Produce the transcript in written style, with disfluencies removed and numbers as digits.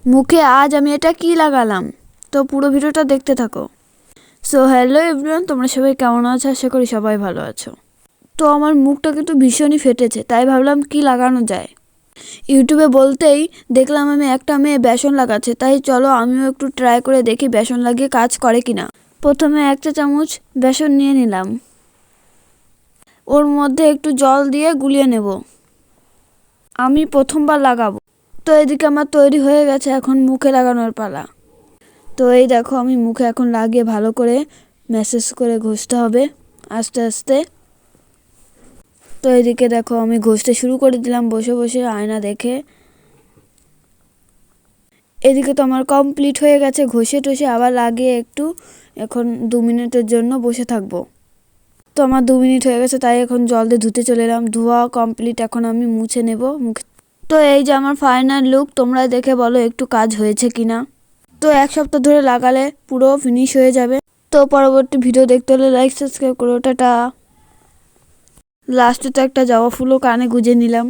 মুখে আজ আমি এটা কি লাগালাম, তো পুরো ভিডিওটা দেখতে থাকো। সো হ্যালো এভরিওয়ান, তোমরা সবাই কেমন আছো? আশা করি সবাই ভালো আছো। তো আমার মুখটা কিন্তু ভীষণই ফেটেছে, তাই ভাবলাম কি লাগানো যায়। ইউটিউবে বলতেই দেখলাম আমি একটা মেয়ে বেসন লাগাচ্ছে, তাই চলো আমিও একটু ট্রাই করে দেখি বেসন লাগিয়ে কাজ করে কিনা। প্রথমে 1 চা চামচ বেসন নিয়ে নিলাম, ওর মধ্যে একটু জল দিয়ে গুলিয়ে নেব। আমি প্রথমবার লাগাবো। তো এদিকে আমার তৈরি হয়ে গেছে, এখন মুখে লাগানোর পালা। তো এই দেখো আমি মুখে এখন লাগিয়ে ভালো করে ম্যাসেজ করে ঘষতে হবে আস্তে আস্তে। তো এদিকে দেখো আমি ঘষতে শুরু করে দিলাম বসে বসে আয়না দেখে। এদিকে তো আমার কমপ্লিট হয়ে গেছে, ঘষে টষে আবার লাগিয়ে একটু এখন 2 মিনিটের জন্য বসে থাকবো। তো আমার 2 মিনিট হয়ে গেছে, তাই এখন জল দিয়ে ধুতে চলে এলাম। ধোয়া কমপ্লিট, এখন আমি মুছে নেব মুখ। তো এই যে আমার ফাইনাল লুক, তোমরা দেখে বলো একটু কাজ হয়েছে কিনা। তো 1 সপ্তাহ ধরে লাগালে পুরো ফিনিশ হয়ে যাবে। তো পরবর্তী ভিডিও দেখতে হলে লাইক সাবস্ক্রাইব করো। টাটা। লাস্টে তো একটা জবা ফুলও কানে গুঁজে নিলাম।